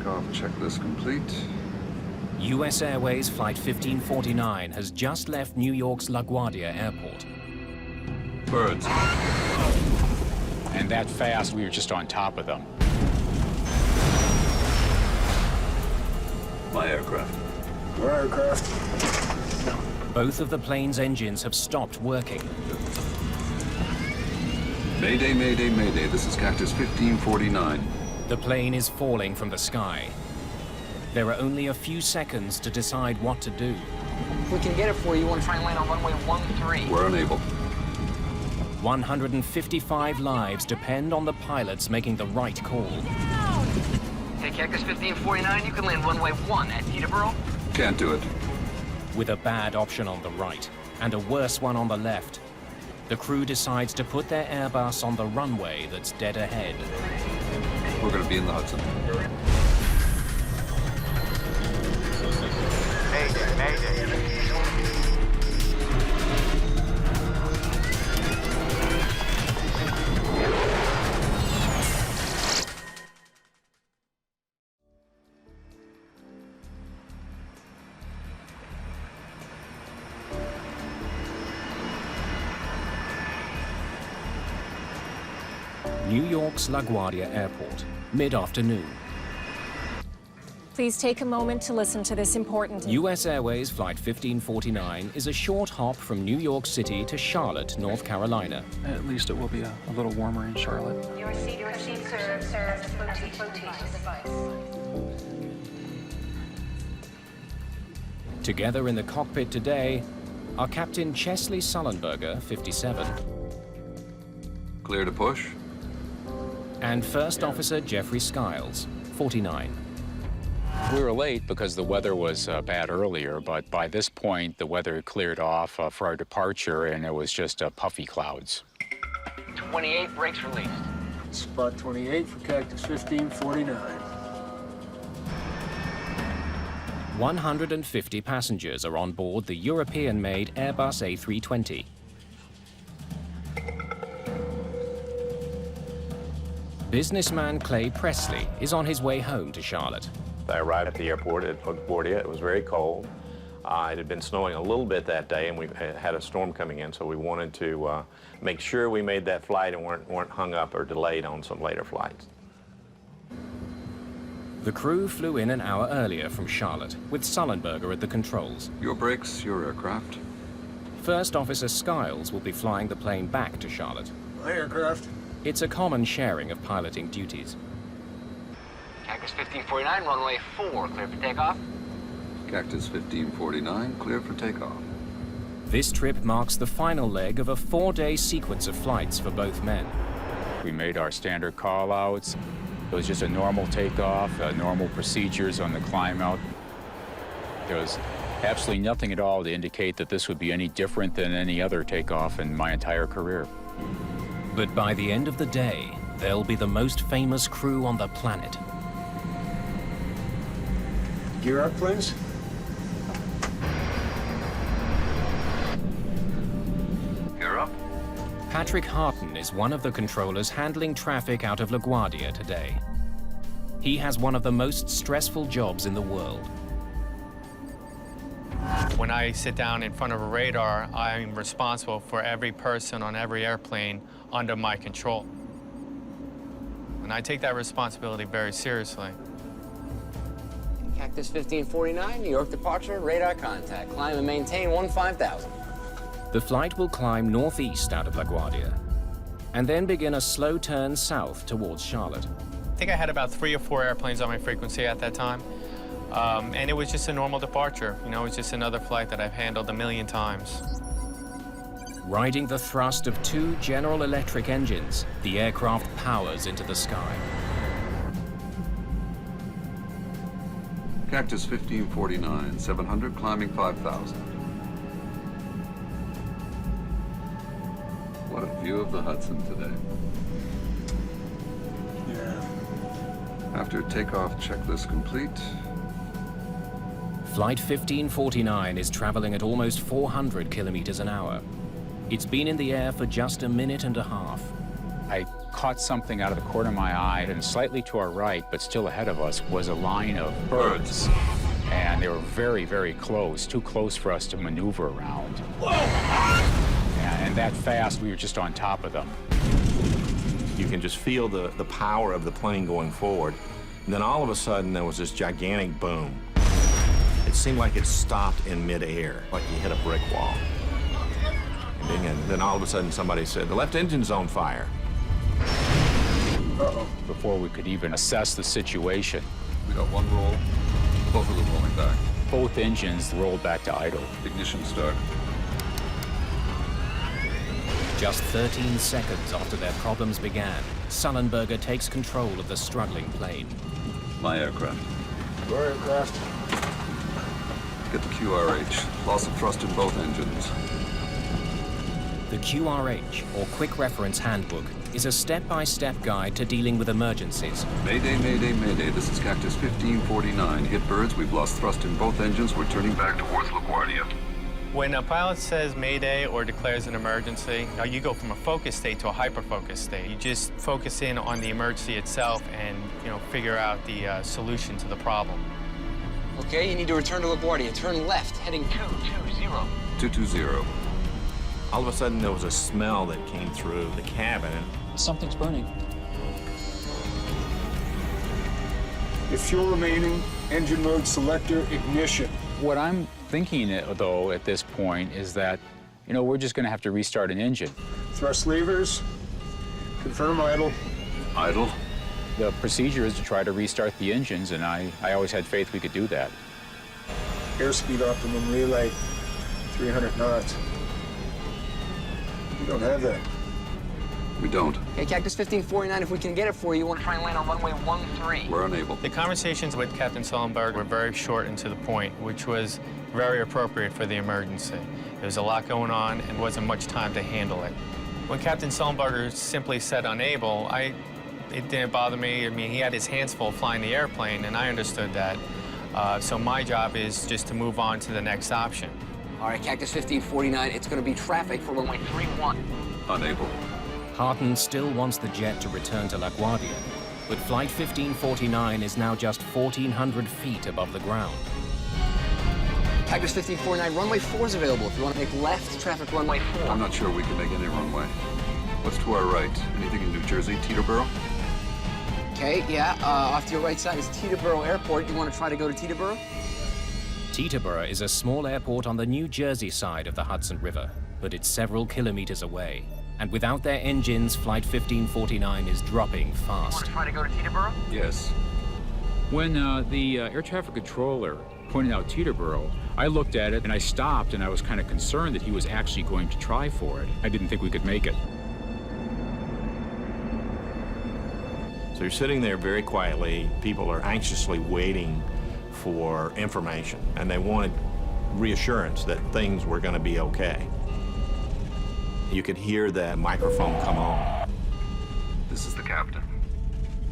takeoff checklist complete. US Airways Flight 1549 has just left New York's LaGuardia Airport. Birds. And that fast, we were just on top of them. My aircraft. Your aircraft. Both of the plane's engines have stopped working. Mayday, mayday, mayday. This is Cactus 1549. The plane is falling from the sky. There are only a few seconds to decide what to do. If we can get it for you, want to try and land on runway 13. We're unable. 155 lives depend on the pilots making the right call. Hey, Cactus 1549, you can land runway 1 at Peterborough. Can't do it. With a bad option on the right and a worse one on the left, the crew decides to put their Airbus on the runway that's dead ahead. We're going to be in the Hudson. Mayday, mayday. New York's LaGuardia Airport, mid-afternoon. Please take a moment to listen to this important... US Airways Flight 1549 is a short hop from New York City to Charlotte, North Carolina. At least it will be a little warmer in Charlotte. Your seat serves flotation device. Together in the cockpit today are Captain Chesley Sullenberger, 57, Clear to push. and First Officer Jeffrey Skiles, 49. We were late because the weather was bad earlier, but by this point, the weather had cleared off for our departure, and it was just puffy clouds. 28, brakes released. Spot 28 for Cactus 1549. 150 passengers are on board the European-made Airbus A320. Businessman Clay Presley is on his way home to Charlotte. I arrived at the airport at LaGuardia. It was very cold. It had been snowing a little bit that day, and we had a storm coming in, so we wanted to make sure we made that flight and weren't hung up or delayed on some later flights. The crew flew in an hour earlier from Charlotte, with Sullenberger at the controls. Your brakes, your aircraft. First Officer Skiles will be flying the plane back to Charlotte. My aircraft. It's a common sharing of piloting duties. Cactus 1549, runway 4, clear for takeoff. Cactus 1549, clear for takeoff. This trip marks the final leg of a 4-day sequence of flights for both men. We made our standard call-outs. It was just a normal takeoff, normal procedures on the climb out. There was absolutely nothing at all to indicate that this would be any different than any other takeoff in my entire career. But by the end of the day, they'll be the most famous crew on the planet. Gear up, please. Gear up. Patrick Harton is one of the controllers handling traffic out of LaGuardia today. He has one of the most stressful jobs in the world. When I sit down in front of a radar, I'm responsible for every person on every airplane under my control. And I take that responsibility very seriously. Cactus 1549, New York departure, radar contact. Climb and maintain 15,000. The flight will climb northeast out of LaGuardia, and then begin a slow turn south towards Charlotte. I think I had about 3 or 4 airplanes on my frequency at that time. And it was just a normal departure. You know, it was just another flight that I've handled a million times. Riding the thrust of 2 General Electric engines, the aircraft powers into the sky. Cactus 1549, 700, climbing 5,000. What a view of the Hudson today. Yeah. After takeoff checklist complete. Flight 1549 is traveling at almost 400 kilometers an hour. It's been in the air for just a minute and a half. I caught something out of the corner of my eye, and slightly to our right, but still ahead of us, was a line of birds. And they were very, very close, too close for us to maneuver around. And that fast, we were just on top of them. You can just feel the power of the plane going forward. And then all of a sudden, there was this gigantic boom. It seemed like it stopped in midair, like you hit a brick wall. And then all of a sudden, somebody said, "The left engine's on fire." Uh-oh. Before we could even assess the situation, We got one roll, both of them rolling back. both engines rolled back to idle. Ignition start. Just 13 seconds after their problems began, Sullenberger takes control of the struggling plane. My aircraft. Your aircraft. Get the QRH. Loss of thrust in both engines. The QRH, or Quick Reference Handbook, is a step-by-step guide to dealing with emergencies. Mayday, mayday, mayday. This is Cactus 1549. Hit birds. We've lost thrust in both engines. We're turning back towards LaGuardia. When a pilot says Mayday or declares an emergency, you go from a focus state to a hyper-focus state. You just focus in on the emergency itself and, figure out the solution to the problem. Okay, you need to return to LaGuardia. Turn left, heading 220. 220. All of a sudden, there was a smell that came through the cabin. Something's burning. If fuel remaining, engine mode selector, ignition. What I'm thinking, though, at this point is that, we're just going to have to restart an engine. Thrust levers. Confirm idle. Idle. The procedure is to try to restart the engines, and I always had faith we could do that. Airspeed optimum relay, 300 knots. We don't have that. We don't. Okay, Cactus 1549, if we can get it for you, you want to try and land on runway 13. We're unable. The conversations with Captain Sullenberger were very short and to the point, which was very appropriate for the emergency. There was a lot going on and wasn't much time to handle it. When Captain Sullenberger simply said unable, it didn't bother me. I mean, he had his hands full flying the airplane, and I understood that. So my job is just to move on to the next option. All right, Cactus 1549, it's going to be traffic for runway 31. Unable. Harton still wants the jet to return to LaGuardia, but Flight 1549 is now just 1,400 feet above the ground. Cactus 1549, runway 4 is available if you want to make left, traffic runway 4. I'm not sure we can make any runway. What's to our right? Anything in New Jersey? Teterboro? Okay, yeah, off to your right side is Teterboro Airport. You want to try to go to Teterboro? Teterboro is a small airport on the New Jersey side of the Hudson River, but it's several kilometers away. And without their engines, Flight 1549 is dropping fast. Want to try to go to Teterboro? Yes. When the air traffic controller pointed out Teterboro, I looked at it and I stopped, and I was kind of concerned that he was actually going to try for it. I didn't think we could make it. So you're sitting there very quietly. People are anxiously waiting for information, and they wanted reassurance that things were going to be okay. You could hear the microphone come on. This is the captain.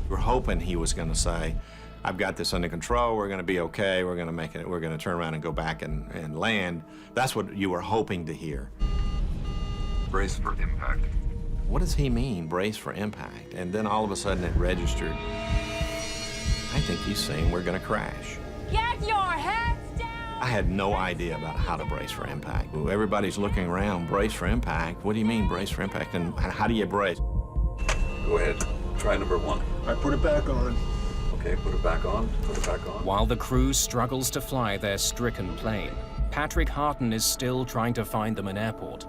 We're hoping he was going to say, "I've got this under control, we're going to be okay, we're going to make it, we're going to turn around and go back and land." That's what you were hoping to hear. Brace for impact. What does he mean, brace for impact? And then all of a sudden it registered. I think he's saying we're going to crash. Get your heads down! I had no idea about how to brace for impact. Everybody's looking around, brace for impact. What do you mean, brace for impact? And how do you brace? Go ahead. Try number 1. I put it back on. Okay, put it back on. Put it back on. While the crew struggles to fly their stricken plane, Patrick Harton is still trying to find them an airport.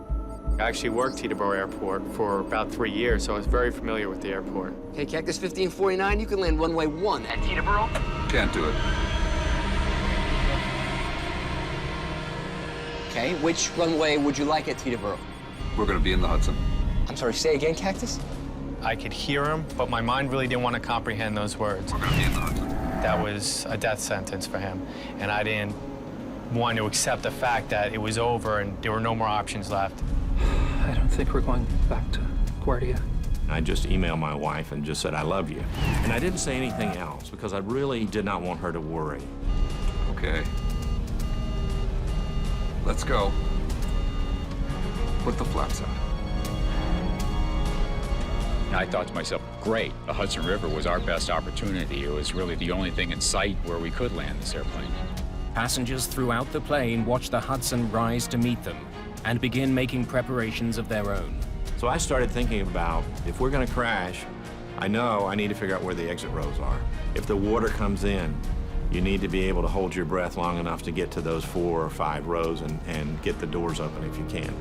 I actually worked Teterboro Airport for about 3 years, so I was very familiar with the airport. Okay, Cactus 1549, you can land runway 1 at Teterboro. Can't do it. Okay, which runway would you like at Teterboro? We're going to be in the Hudson. I'm sorry, say again, Cactus? I could hear him, but my mind really didn't want to comprehend those words. We're going to be in the Hudson. That was a death sentence for him, and I didn't want to accept the fact that it was over and there were no more options left. I don't think we're going back to LaGuardia. I just emailed my wife and just said, "I love you." And I didn't say anything else because I really did not want her to worry. Okay. Let's go. Put the flaps out. And I thought to myself, great, the Hudson River was our best opportunity. It was really the only thing in sight where we could land this airplane. Passengers throughout the plane watch the Hudson rise to meet them and begin making preparations of their own. So I started thinking about, if we're going to crash, I know I need to figure out where the exit rows are. If the water comes in, you need to be able to hold your breath long enough to get to those 4 or 5 rows and get the doors open if you can.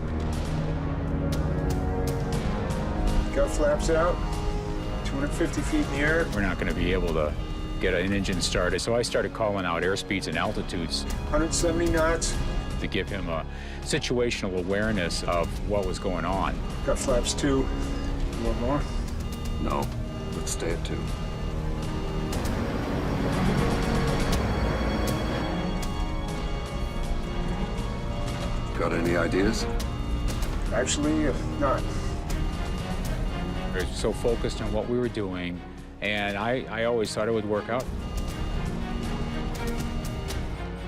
Got flaps out, 250 feet in the air. We're not going to be able to get an engine started, so I started calling out airspeeds and altitudes 170 knots. to give him a situational awareness of what was going on. Got flaps 2. One more. No, let's stay at 2. Got any ideas? Actually, not. We were so focused on what we were doing, and I always thought it would work out.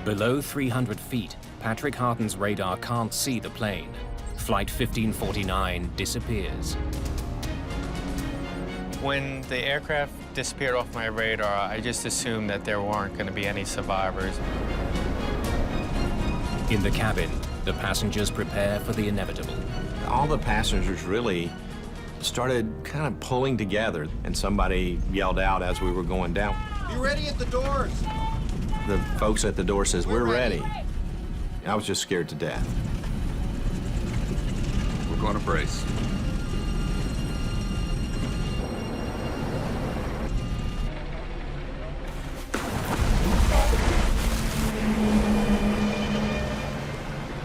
Below 300 feet, Patrick Harton's radar can't see the plane. Flight 1549 disappears. When the aircraft disappeared off my radar, I just assumed that there weren't going to be any survivors. In the cabin, the passengers prepare for the inevitable. All the passengers really started kind of pulling together, and somebody yelled out as we were going down, "Be ready at the doors!" The folks at the door says, "We're ready." I was just scared to death. We're going to brace.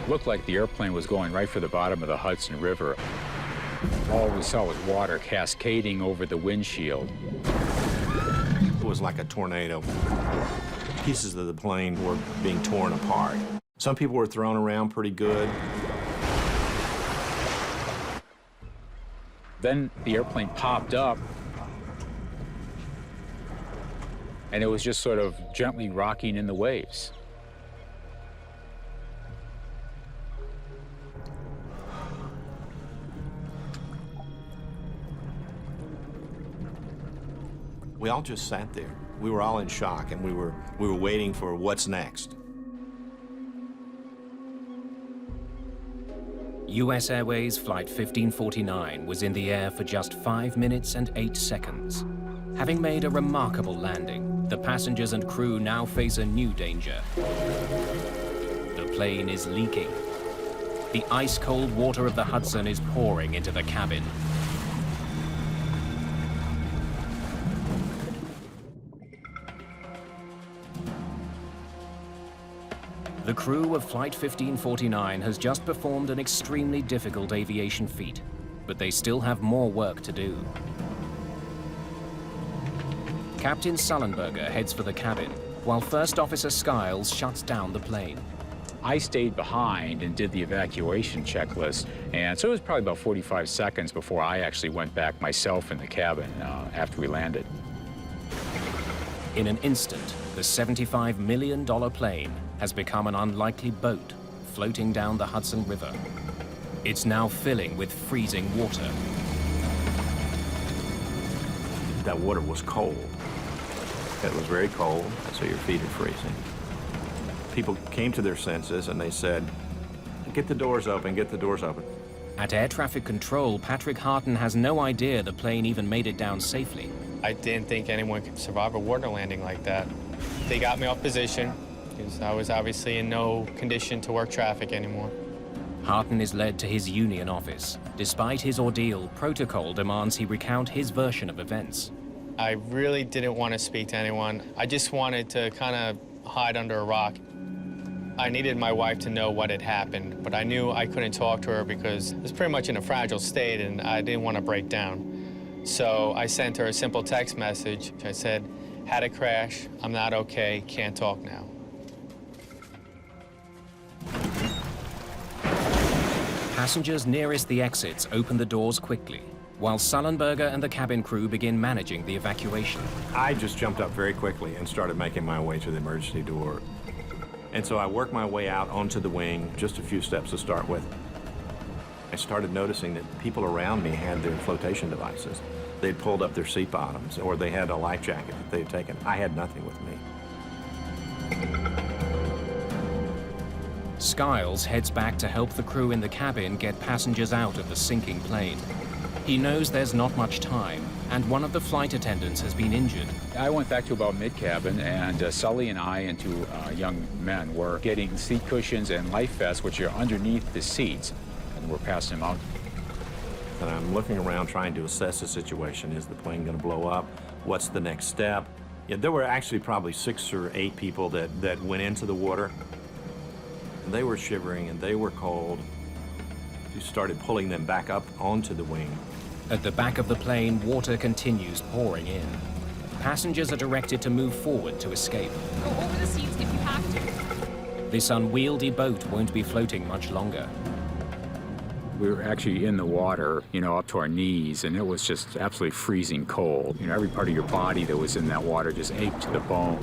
Looked like the airplane was going right for the bottom of the Hudson River. All we saw was water cascading over the windshield. It was like a tornado. Pieces of the plane were being torn apart. Some people were thrown around pretty good. Then the airplane popped up, and it was just sort of gently rocking in the waves. We all just sat there. We were all in shock, and we were waiting for what's next. US Airways Flight 1549 was in the air for just 5 minutes and 8 seconds. Having made a remarkable landing, the passengers and crew now face a new danger. The plane is leaking. The ice-cold water of the Hudson is pouring into the cabin. The crew of Flight 1549 has just performed an extremely difficult aviation feat, but they still have more work to do. Captain Sullenberger heads for the cabin, while First Officer Skiles shuts down the plane. I stayed behind and did the evacuation checklist, and so it was probably about 45 seconds before I actually went back myself in the cabin after we landed. In an instant, the $75 million plane has become an unlikely boat floating down the Hudson River. It's now filling with freezing water. That water was cold. It was very cold, so your feet are freezing. People came to their senses and they said, "Get the doors open, get the doors open." At air traffic control, Patrick Harton has no idea the plane even made it down safely. I didn't think anyone could survive a water landing like that. They got me off position because I was obviously in no condition to work traffic anymore. Harton is led to his union office. Despite his ordeal, protocol demands he recount his version of events. I really didn't want to speak to anyone. I just wanted to kind of hide under a rock. I needed my wife to know what had happened, but I knew I couldn't talk to her because I was pretty much in a fragile state and I didn't want to break down. So I sent her a simple text message. I said, "Had a crash, I'm not okay, can't talk now." Passengers nearest the exits open the doors quickly, while Sullenberger and the cabin crew begin managing the evacuation. I just jumped up very quickly and started making my way to the emergency door. And so I worked my way out onto the wing, just a few steps to start with. I started noticing that people around me had their flotation devices. They'd pulled up their seat bottoms, or they had a life jacket that they'd taken. I had nothing with me. Skiles heads back to help the crew in the cabin get passengers out of the sinking plane. He knows there's not much time, and one of the flight attendants has been injured. I went back to about mid-cabin, and Sully and I and two young men were getting seat cushions and life vests, which are underneath the seats, and we're passing them out. And I'm looking around trying to assess the situation. Is the plane going to blow up? What's the next step? Yeah, there were actually probably 6 or 8 people that went into the water. And they were shivering and they were cold. We started pulling them back up onto the wing. At the back of the plane, water continues pouring in. Passengers are directed to move forward to escape. Go over the seats if you have to. This unwieldy boat won't be floating much longer. We were actually in the water, up to our knees, and it was just absolutely freezing cold. Every part of your body that was in that water just ached to the bone.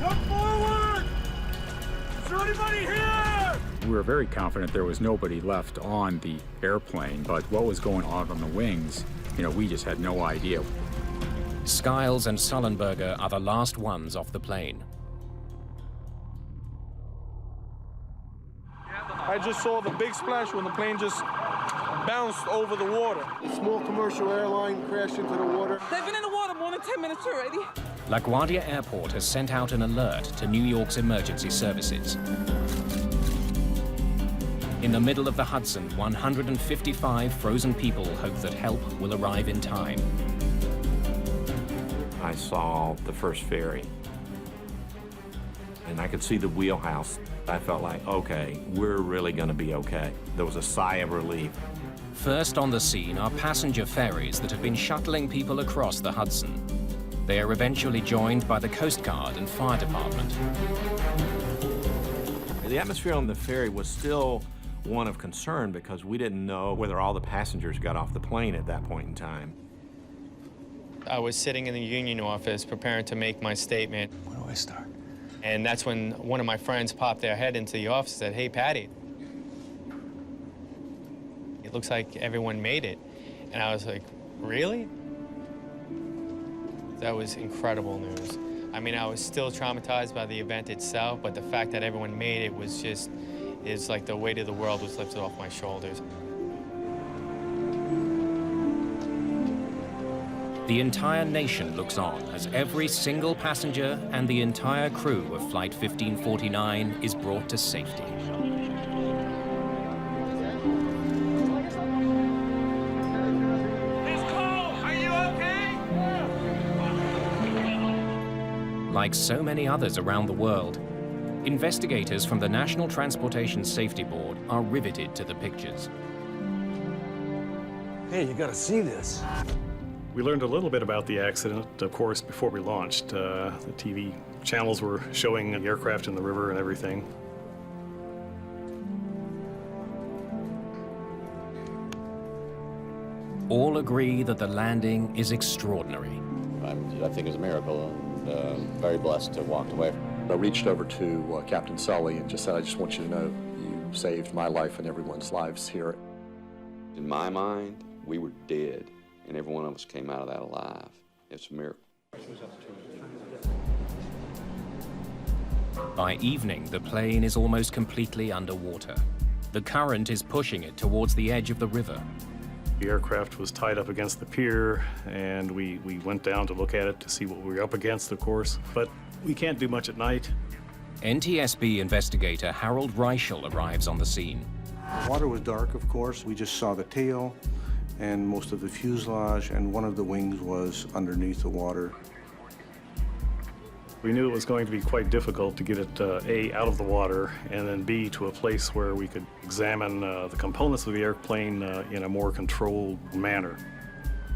Come forward! Is there anybody here? We were very confident there was nobody left on the airplane, but what was going on the wings, we just had no idea. Skiles and Sullenberger are the last ones off the plane. I just saw the big splash when the plane just bounced over the water. A small commercial airline crashed into the water. They've been in the water more than 10 minutes already. LaGuardia Airport has sent out an alert to New York's emergency services. In the middle of the Hudson, 155 frozen people hope that help will arrive in time. I saw the first ferry, and I could see the wheelhouse. I felt like, okay, we're really going to be okay. There was a sigh of relief. First on the scene are passenger ferries that have been shuttling people across the Hudson. They are eventually joined by the Coast Guard and fire department. The atmosphere on the ferry was still one of concern because we didn't know whether all the passengers got off the plane at that point in time. I was sitting in the union office preparing to make my statement. Where do I start? And that's when one of my friends popped their head into the office and said, "Hey, Patty, it looks like everyone made it." And I was like, "Really?" That was incredible news. I mean, I was still traumatized by the event itself, but the fact that everyone made it was just, it's like the weight of the world was lifted off my shoulders. The entire nation looks on as every single passenger and the entire crew of Flight 1549 is brought to safety. It's cold! Are you okay? Like so many others around the world, investigators from the National Transportation Safety Board are riveted to the pictures. Hey, you gotta see this. We learned a little bit about the accident, of course, before we launched. The TV channels were showing the aircraft in the river and everything. All agree that the landing is extraordinary. I think it's a miracle, and very blessed to have walked away. I reached over to Captain Sully and just said, "I just want you to know you saved my life and everyone's lives here." In my mind, we were dead, and every one of us came out of that alive. It's a miracle. By evening, the plane is almost completely underwater. The current is pushing it towards the edge of the river. The aircraft was tied up against the pier, and we went down to look at it to see what we were up against, of course. But we can't do much at night. NTSB investigator Harold Reichel arrives on the scene. The water was dark, of course. We just saw the tail and most of the fuselage, and one of the wings was underneath the water. We knew it was going to be quite difficult to get it, A, out of the water, and then B, to a place where we could examine the components of the airplane in a more controlled manner.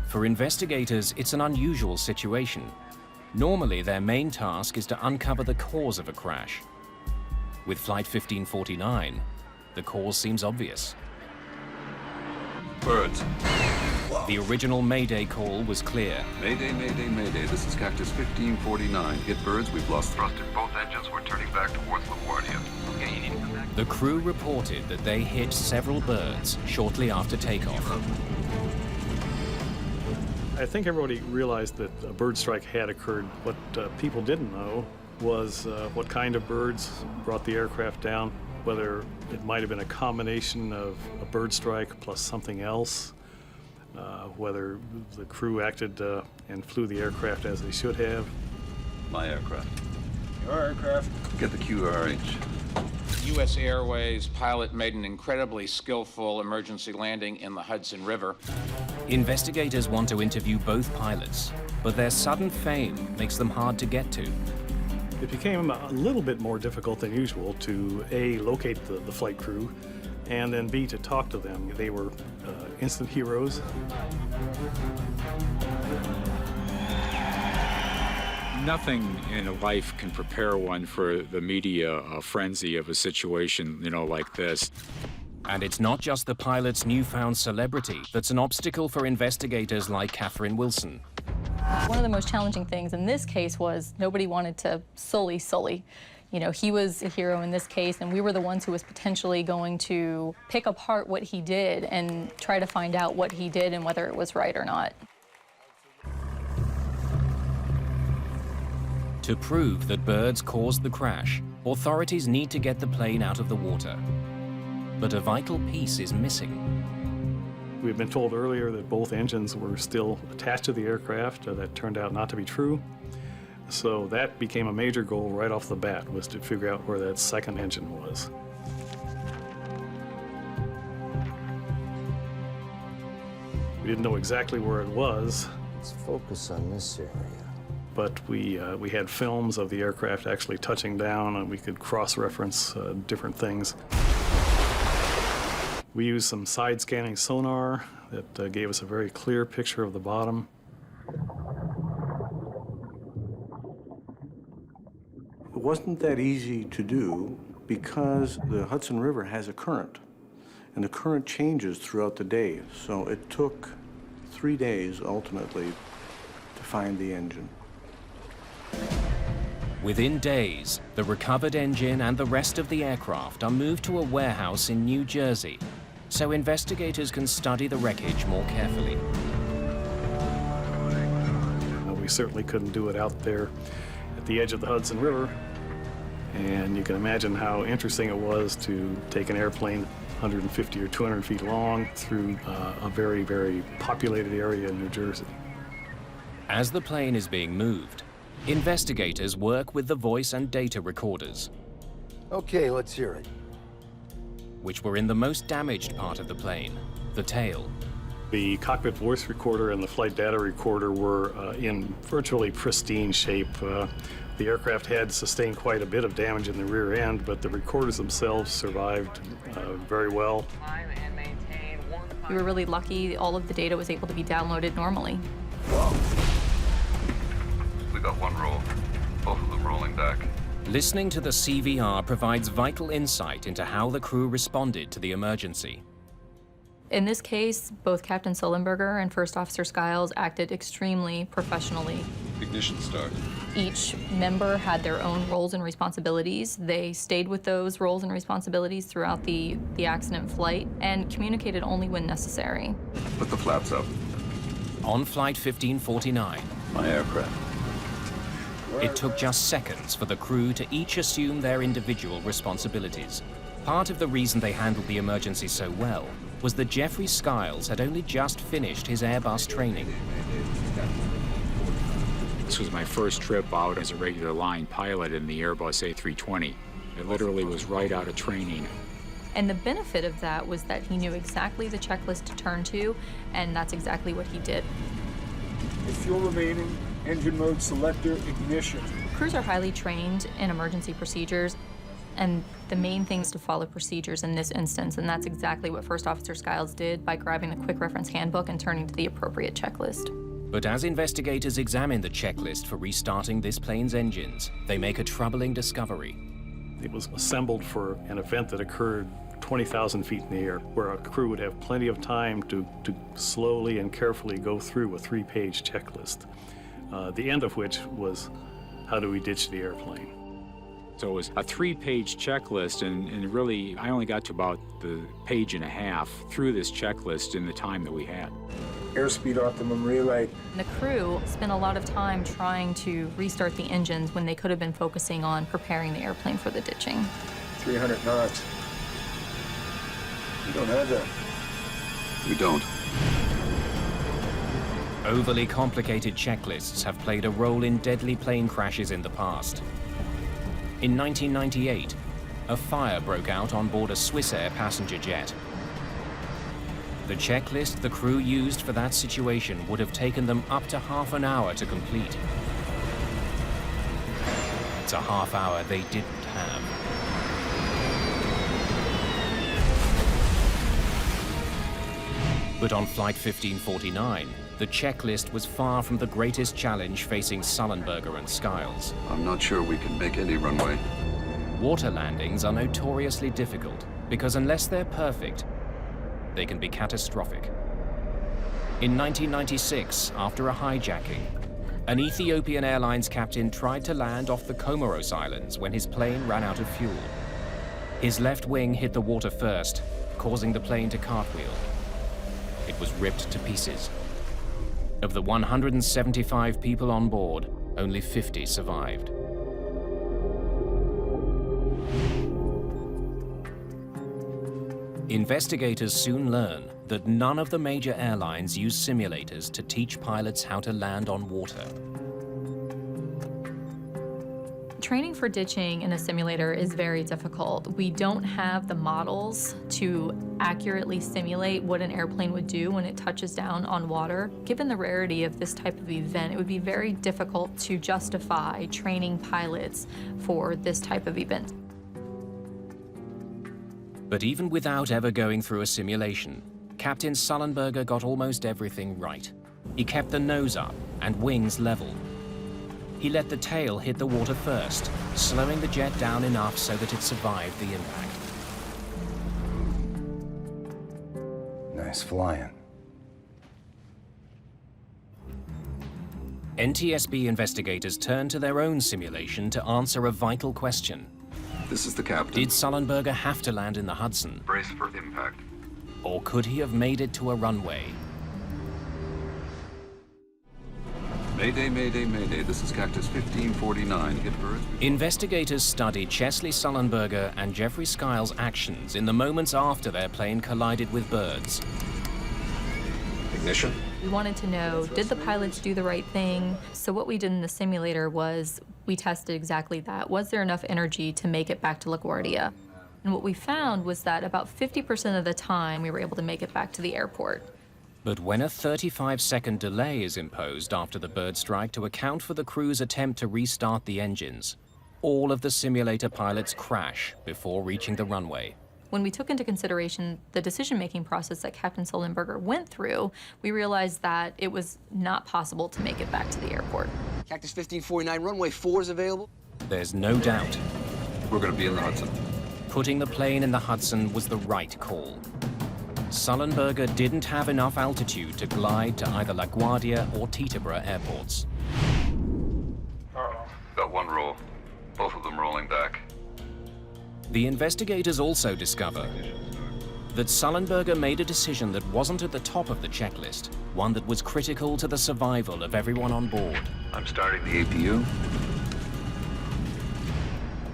For investigators, it's an unusual situation. Normally, their main task is to uncover the cause of a crash. With Flight 1549, the cause seems obvious. Birds. The original Mayday call was clear. Mayday, Mayday, Mayday. This is Cactus 1549. Hit birds. We've lost thrust in both engines. We're turning back towards LaGuardia. Okay, you need to come back. The crew reported that they hit several birds shortly after takeoff. I think everybody realized that a bird strike had occurred. What people didn't know was what kind of birds brought the aircraft down, whether it might have been a combination of a bird strike plus something else, whether the crew acted and flew the aircraft as they should have. My aircraft. Your aircraft. Get the QRH. U.S. Airways pilot made an incredibly skillful emergency landing in the Hudson River. Investigators want to interview both pilots, but their sudden fame makes them hard to get to. It became a little bit more difficult than usual to A, locate the flight crew, and then B, to talk to them. They were instant heroes. Nothing in life can prepare one for the media frenzy of a situation, like this. And it's not just the pilot's newfound celebrity that's an obstacle for investigators like Catherine Wilson. One of the most challenging things in this case was nobody wanted to sully Sully. He was a hero in this case, and we were the ones who was potentially going to pick apart what he did and try to find out what he did and whether it was right or not. To prove that birds caused the crash, authorities need to get the plane out of the water. But a vital piece is missing. We had been told earlier that both engines were still attached to the aircraft. That turned out not to be true. So that became a major goal right off the bat, was to figure out where that second engine was. We didn't know exactly where it was. Let's focus on this area. But we had films of the aircraft actually touching down, and we could cross-reference different things. We used some side-scanning sonar that gave us a very clear picture of the bottom. It wasn't that easy to do because the Hudson River has a current, and the current changes throughout the day. So it took 3 days, ultimately, to find the engine. Within days, the recovered engine and the rest of the aircraft are moved to a warehouse in New Jersey, so investigators can study the wreckage more carefully. We certainly couldn't do it out there at the edge of the Hudson River, and you can imagine how interesting it was to take an airplane 150 or 200 feet long through a very, very populated area in New Jersey. As the plane is being moved, investigators work with the voice and data recorders. Okay, let's hear it. Which were in the most damaged part of the plane, the tail. The cockpit voice recorder and the flight data recorder were in virtually pristine shape. The aircraft had sustained quite a bit of damage in the rear end, but the recorders themselves survived very well. We were really lucky. All of the data was able to be downloaded normally. We got one roll, both of them rolling back. Listening to the CVR provides vital insight into how the crew responded to the emergency. In this case, both Captain Sullenberger and First Officer Skiles acted extremely professionally. Ignition start. Each member had their own roles and responsibilities. They stayed with those roles and responsibilities throughout the accident flight and communicated only when necessary. Put the flaps up. On Flight 1549, My aircraft. it took just seconds for the crew to each assume their individual responsibilities. Part of the reason they handled the emergency so well was that Jeffrey Skiles had only just finished his Airbus training. This was my first trip out as a regular line pilot in the Airbus A320. It literally was right out of training. And the benefit of that was that he knew exactly the checklist to turn to, and that's exactly what he did. Fuel remaining, engine mode selector, ignition. Crews are highly trained in emergency procedures, and the main thing is to follow procedures in this instance, and that's exactly what First Officer Skiles did by grabbing the quick reference handbook and turning to the appropriate checklist. But as investigators examine the checklist for restarting this plane's engines, they make a troubling discovery. It was assembled for an event that occurred 20,000 feet in the air, where a crew would have plenty of time to slowly and carefully go through a 3-page checklist, the end of which was, how do we ditch the airplane? So it was a 3-page checklist, and really, I only got to about the page and a half through this checklist in the time that we had. airspeed optimum relay. The crew spent a lot of time trying to restart the engines when they could have been focusing on preparing the airplane for the ditching. 300 knots. We don't have that. We don't. Overly complicated checklists have played a role in deadly plane crashes in the past. In 1998, a fire broke out on board a Swissair passenger jet. The checklist the crew used for that situation would have taken them up to half an hour to complete. It's a half hour they didn't have. But on Flight 1549, the checklist was far from the greatest challenge facing Sullenberger and Skiles. I'm not sure we can make any runway. Water landings are notoriously difficult because unless they're perfect, they can be catastrophic. In 1996, after a hijacking, an Ethiopian Airlines captain tried to land off the Comoros Islands when his plane ran out of fuel. His left wing hit the water first, causing the plane to cartwheel. It was ripped to pieces. Of the 175 people on board, only 50 survived. Investigators soon learn that none of the major airlines use simulators to teach pilots how to land on water. Training for ditching in a simulator is very difficult. We don't have the models to accurately simulate what an airplane would do when it touches down on water. Given the rarity of this type of event, it would be very difficult to justify training pilots for this type of event. But even without ever going through a simulation, Captain Sullenberger got almost everything right. He kept the nose up and wings level. He let the tail hit the water first, slowing the jet down enough so that it survived the impact. Nice flying. NTSB investigators turned to their own simulation to answer a vital question. This is the captain. Did Sullenberger have to land in the Hudson? Brace for impact. Or could he have made it to a runway? Mayday, mayday, mayday. This is Cactus 1549. Hit birds. Investigators studied Chesley Sullenberger and Jeffrey Skiles' actions in the moments after their plane collided with birds. Ignition. We wanted to know, did the pilots do the right thing? So what we did in the simulator was we tested exactly that. Was there enough energy to make it back to LaGuardia? And what we found was that about 50% of the time we were able to make it back to the airport. But when a 35-second delay is imposed after the bird strike to account for the crew's attempt to restart the engines, all of the simulator pilots crash before reaching the runway. When we took into consideration the decision-making process that Captain Sullenberger went through, we realized that it was not possible to make it back to the airport. Cactus 1549, runway 4 is available. There's no doubt. We're going to be in the Hudson. Putting the plane in the Hudson was the right call. Sullenberger didn't have enough altitude to glide to either LaGuardia or Teterboro airports. Got one roll. Both of them rolling back. The investigators also discover that Sullenberger made a decision that wasn't at the top of the checklist, one that was critical to the survival of everyone on board. I'm starting the APU.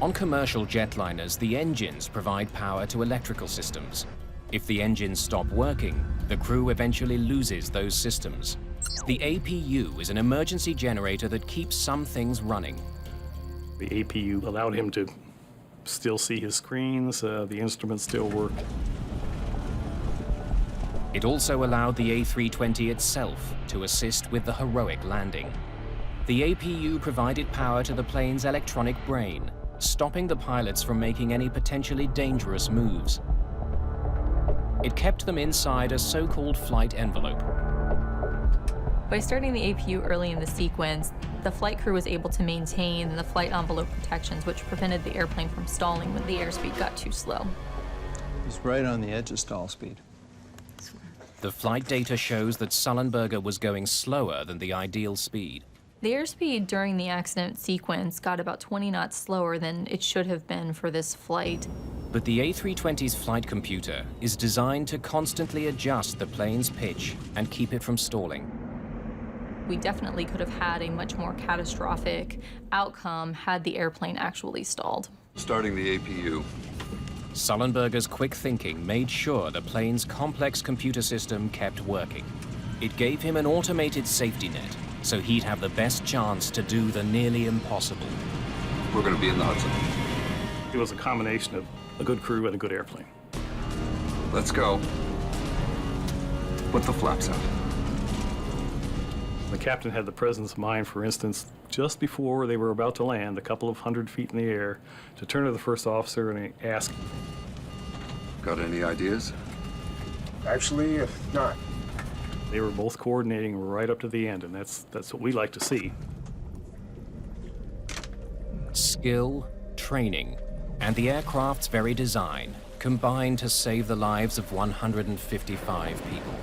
On commercial jetliners, the engines provide power to electrical systems. If the engines stop working, the crew eventually loses those systems. The APU is an emergency generator that keeps some things running. The APU allowed him to still see his screens, the instruments still work. It also allowed the A320 itself to assist with the heroic landing. The APU provided power to the plane's electronic brain, stopping the pilots from making any potentially dangerous moves. It kept them inside a so-called flight envelope. By starting the APU early in the sequence, the flight crew was able to maintain the flight envelope protections, which prevented the airplane from stalling when the airspeed got too slow. He's right on the edge of stall speed. The flight data shows that Sullenberger was going slower than the ideal speed. The airspeed during the accident sequence got about 20 knots slower than it should have been for this flight. But the A320's flight computer is designed to constantly adjust the plane's pitch and keep it from stalling. We definitely could have had a much more catastrophic outcome had the airplane actually stalled. Starting the APU. Sullenberger's quick thinking made sure the plane's complex computer system kept working. It gave him an automated safety net, so he'd have the best chance to do the nearly impossible. We're going to be in the Hudson. It was a combination of a good crew and a good airplane. Let's go. Put the flaps out. The captain had the presence of mind, for instance, just before they were about to land, a couple of 100 feet in the air, to turn to the first officer and ask, "Got any ideas?" Actually, not. They were both coordinating right up to the end, and that's what we like to see. Skill, training, and the aircraft's very design combined to save the lives of 155 people.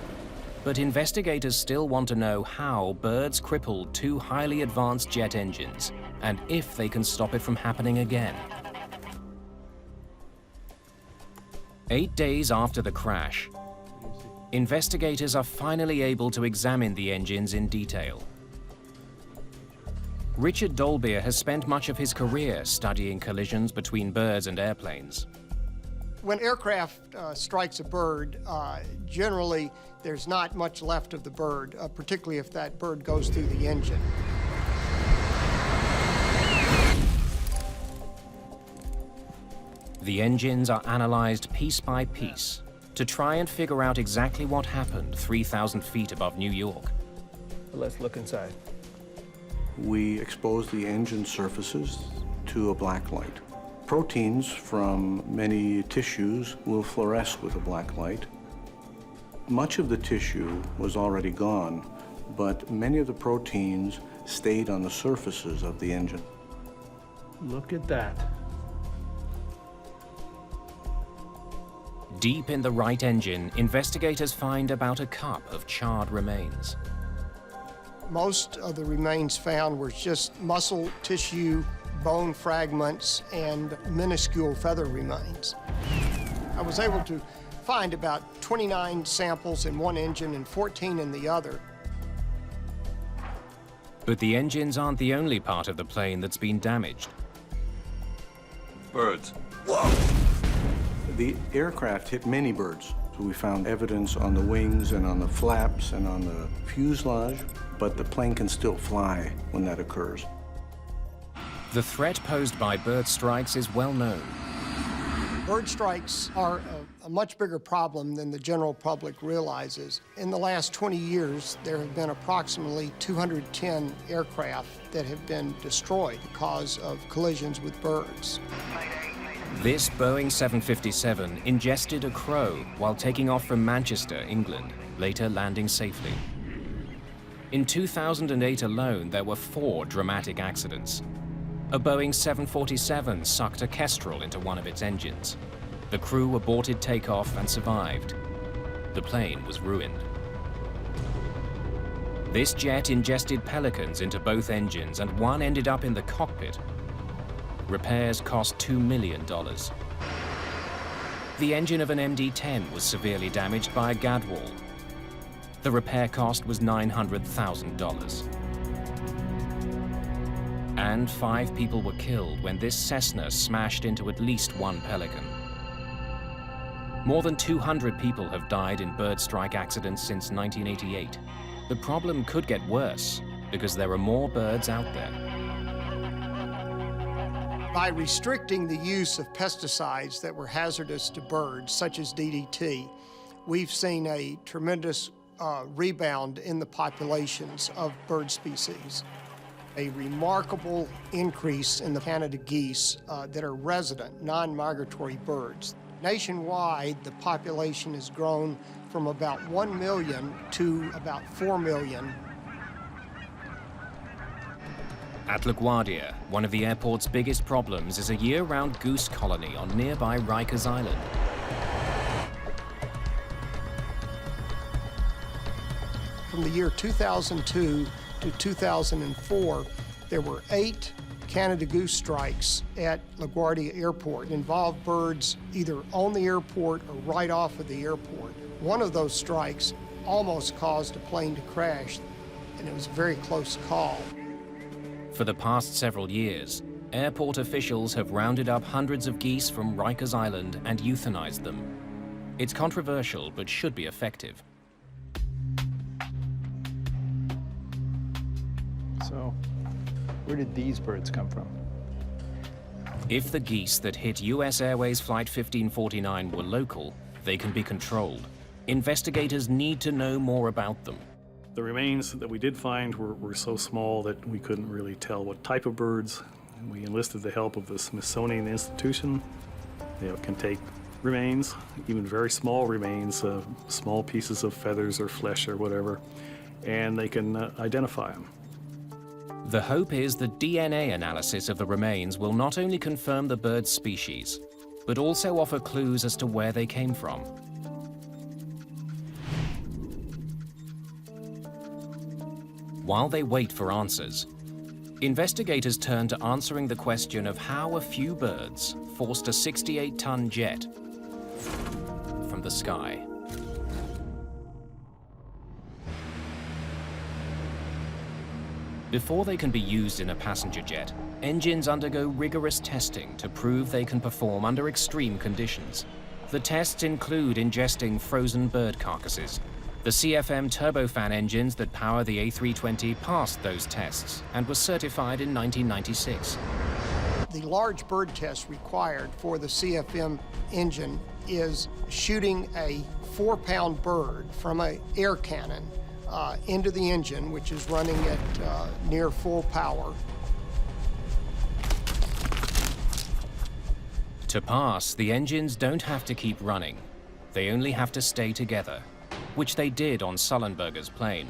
But investigators still want to know how birds crippled two highly advanced jet engines, and if they can stop it from happening again. 8 days after the crash, investigators are finally able to examine the engines in detail. Richard Dolbear has spent much of his career studying collisions between birds and airplanes. When aircraft strikes a bird, generally there's not much left of the bird, particularly if that bird goes through the engine. The engines are analyzed piece by piece to try and figure out exactly what happened 3,000 feet above New York. Let's look inside. We expose the engine surfaces to a black light. Proteins from many tissues will fluoresce with a black light. Much of the tissue was already gone, but many of the proteins stayed on the surfaces of the engine. Look at that. Deep in the right engine, investigators find about a cup of charred remains. Most of the remains found were just muscle tissue, bone fragments, and minuscule feather remains. I was able to find about 29 samples in one engine and 14 in the other. But the engines aren't the only part of the plane that's been damaged. Birds. Whoa! The aircraft hit many birds. So we found evidence on the wings and on the flaps and on the fuselage, but the plane can still fly when that occurs. The threat posed by bird strikes is well known. Bird strikes are a much bigger problem than the general public realizes. In the last 20 years, there have been approximately 210 aircraft that have been destroyed because of collisions with birds. This Boeing 757 ingested a crow while taking off from Manchester, England, later landing safely. In 2008 alone, there were 4 dramatic accidents. A Boeing 747 sucked a kestrel into one of its engines. The crew aborted takeoff and survived. The plane was ruined. This jet ingested pelicans into both engines, and one ended up in the cockpit. Repairs cost $2 million. The engine of an MD-10 was severely damaged by a gadwall. The repair cost was $900,000. And 5 people were killed when this Cessna smashed into at least one pelican. More than 200 people have died in bird strike accidents since 1988. The problem could get worse because there are more birds out there. By restricting the use of pesticides that were hazardous to birds, such as DDT, we've seen a tremendous rebound in the populations of bird species. A remarkable increase in the Canada geese that are resident, non-migratory birds. Nationwide, the population has grown from about 1 million to about 4 million. At LaGuardia, one of the airport's biggest problems is a year-round goose colony on nearby Rikers Island. From the year 2002 to 2004, there were 8 Canada goose strikes at LaGuardia Airport involved birds either on the airport or right off of the airport. One of those strikes almost caused a plane to crash, and it was a very close call. For the past several years, airport officials have rounded up hundreds of geese from Rikers Island and euthanized them. It's controversial, but should be effective. So, where did these birds come from? If the geese that hit US Airways Flight 1549 were local, they can be controlled. Investigators need to know more about them. The remains that we did find were so small that we couldn't really tell what type of birds. We enlisted the help of the Smithsonian Institution. They can take remains, even very small remains, small pieces of feathers or flesh or whatever, and they can identify them. The hope is that DNA analysis of the remains will not only confirm the bird's species, but also offer clues as to where they came from. While they wait for answers, investigators turn to answering the question of how a few birds forced a 68-ton jet from the sky. Before they can be used in a passenger jet, engines undergo rigorous testing to prove they can perform under extreme conditions. The tests include ingesting frozen bird carcasses. The CFM turbofan engines that power the A320 passed those tests and were certified in 1996. The large bird test required for the CFM engine is shooting a 4-pound bird from an air cannon into the engine, which is running at near full power. To pass, the engines don't have to keep running. They only have to stay together, which they did on Sullenberger's plane.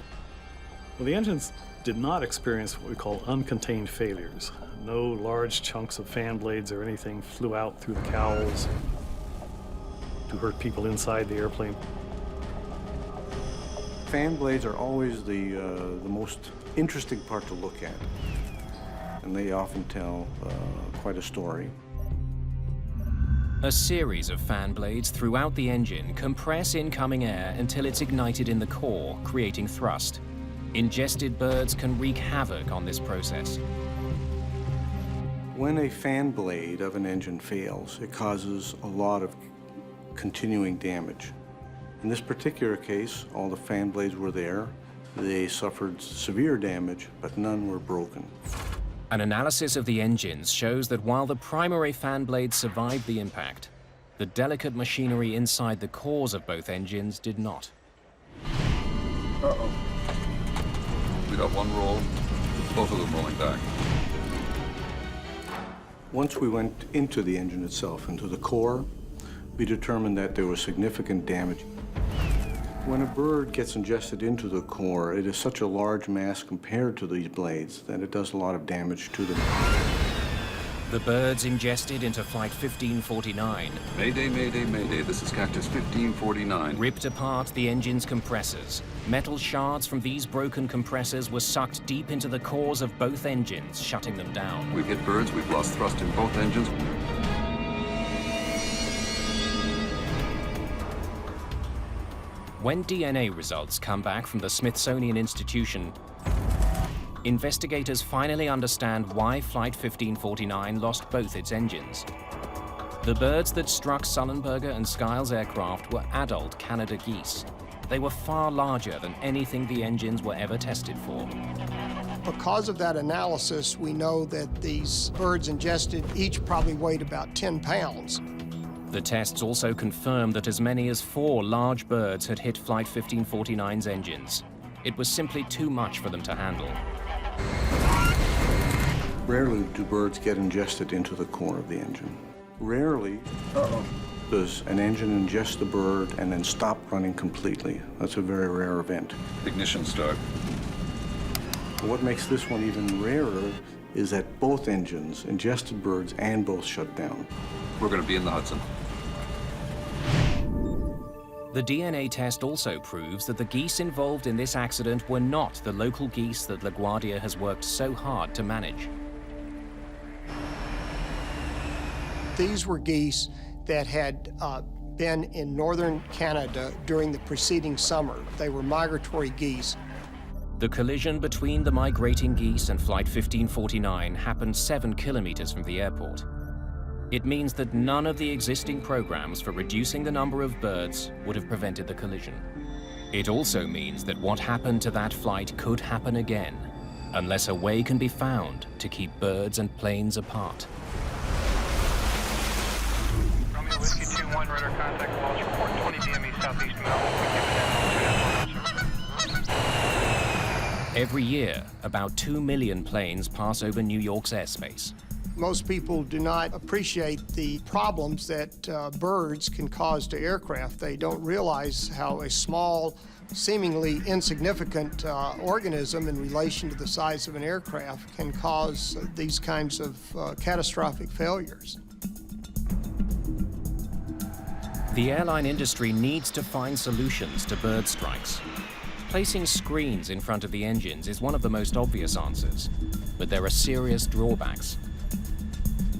Well, the engines did not experience what we call uncontained failures. No large chunks of fan blades or anything flew out through the cowls to hurt people inside the airplane. Fan blades are always the most interesting part to look at, and they often tell quite a story. A series of fan blades throughout the engine compress incoming air until it's ignited in the core, creating thrust. Ingested birds can wreak havoc on this process. When a fan blade of an engine fails, it causes a lot of continuing damage. In this particular case, all the fan blades were there. They suffered severe damage, but none were broken. An analysis of the engines shows that while the primary fan blades survived the impact, the delicate machinery inside the cores of both engines did not. Uh-oh. We got one roll, both of them rolling back. Once we went into the engine itself, into the core, we determined that there was significant damage. When a bird gets ingested into the core, it is such a large mass compared to these blades that it does a lot of damage to them. The birds ingested into Flight 1549. Mayday, mayday, mayday. This is Cactus 1549. Ripped apart the engine's compressors. Metal shards from these broken compressors were sucked deep into the cores of both engines, shutting them down. We've hit birds. We've lost thrust in both engines. When DNA results come back from the Smithsonian Institution, investigators finally understand why Flight 1549 lost both its engines. The birds that struck Sullenberger and Skiles' aircraft were adult Canada geese. They were far larger than anything the engines were ever tested for. Because of that analysis, we know that these birds ingested each probably weighed about 10 pounds. The tests also confirmed that as many as 4 large birds had hit Flight 1549's engines. It was simply too much for them to handle. Rarely do birds get ingested into the core of the engine. Rarely does an engine ingest the bird and then stop running completely. That's a very rare event. Ignition start. What makes this one even rarer is that both engines ingested birds and both shut down. We're going to be in the Hudson. The DNA test also proves that the geese involved in this accident were not the local geese that LaGuardia has worked so hard to manage. These were geese that had been in northern Canada during the preceding summer. They were migratory geese. The collision between the migrating geese and Flight 1549 happened 7 kilometers from the airport. It means that none of the existing programs for reducing the number of birds would have prevented the collision. It also means that what happened to that flight could happen again, unless a way can be found to keep birds and planes apart. Romeo Whiskey 2-1, radar contact, loss report 20 DME southeast Every year, about 2 million planes pass over New York's airspace. Most people do not appreciate the problems that birds can cause to aircraft. They don't realize how a small, seemingly insignificant organism in relation to the size of an aircraft can cause these kinds of catastrophic failures. The airline industry needs to find solutions to bird strikes. Placing screens in front of the engines is one of the most obvious answers, but there are serious drawbacks.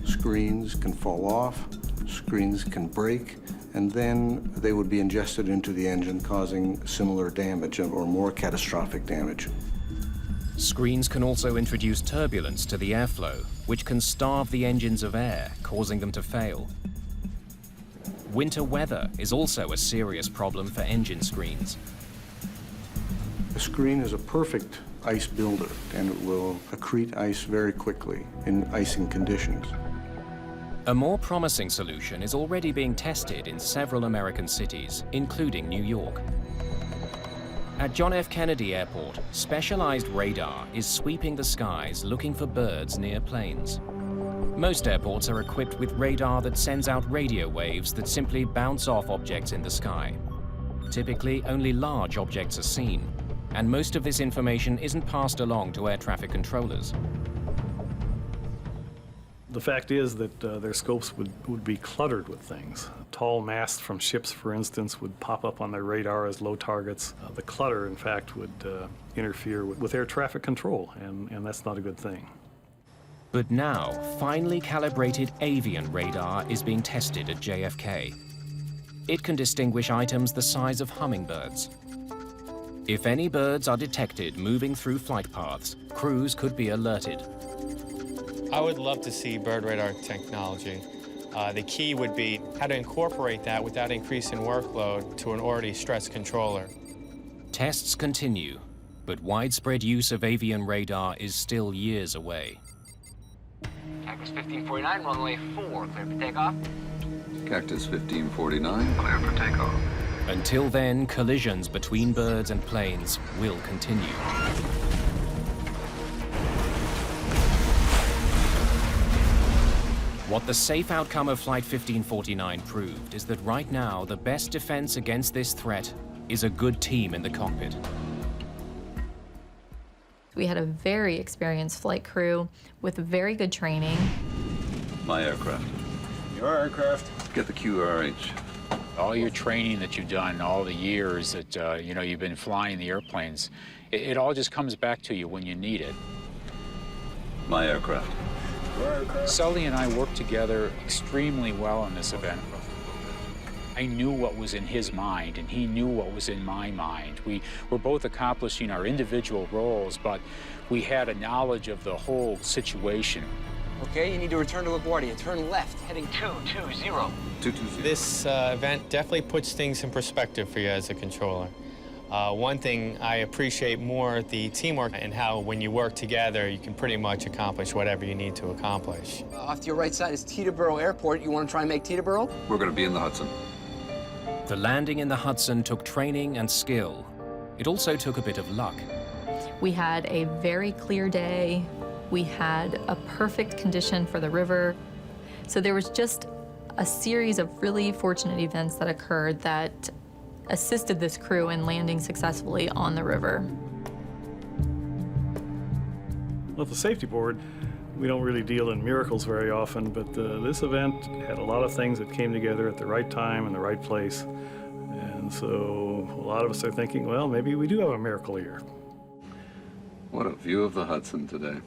Screens can fall off, screens can break, and then they would be ingested into the engine, causing similar damage or more catastrophic damage. Screens can also introduce turbulence to the airflow, which can starve the engines of air, causing them to fail. Winter weather is also a serious problem for engine screens. A screen is a perfect ice builder, and it will accrete ice very quickly in icing conditions. A more promising solution is already being tested in several American cities, including New York. At John F. Kennedy Airport, specialized radar is sweeping the skies looking for birds near planes. Most airports are equipped with radar that sends out radio waves that simply bounce off objects in the sky. Typically, only large objects are seen, and most of this information isn't passed along to air traffic controllers. The fact is that their scopes would be cluttered with things. Tall masts from ships, for instance, would pop up on their radar as low targets. The clutter, in fact, would interfere with air traffic control, and that's not a good thing. But now, finely calibrated avian radar is being tested at JFK. It can distinguish items the size of hummingbirds. If any birds are detected moving through flight paths, crews could be alerted. I would love to see bird radar technology. The key would be how to incorporate that without increasing workload to an already stressed controller. Tests continue, but widespread use of avian radar is still years away. Cactus 1549, runway 4, clear for takeoff. Cactus 1549, clear for takeoff. Until then, collisions between birds and planes will continue. What the safe outcome of Flight 1549 proved is that right now, the best defense against this threat is a good team in the cockpit. We had a very experienced flight crew with very good training. My aircraft. Your aircraft. Get the QRH. All your training that you've done, all the years that you've been flying the airplanes, it all just comes back to you when you need it. My aircraft. Sully and I worked together extremely well on this event. I knew what was in his mind, and he knew what was in my mind. We were both accomplishing our individual roles, but we had a knowledge of the whole situation. Okay, you need to return to LaGuardia. Turn left, heading 220. 220. This event definitely puts things in perspective for you as a controller. One thing I appreciate more, the teamwork and how when you work together, you can pretty much accomplish whatever you need to accomplish. Off to your right side is Teterboro Airport. You want to try and make Teterboro? We're going to be in the Hudson. The landing in the Hudson took training and skill. It also took a bit of luck. We had a very clear day. We had a perfect condition for the river. So there was just a series of really fortunate events that occurred that assisted this crew in landing successfully on the river. Well, at the safety board, we don't really deal in miracles very often, but this event had a lot of things that came together at the right time and the right place. And so a lot of us are thinking, well, maybe we do have a miracle here. What a view of the Hudson today.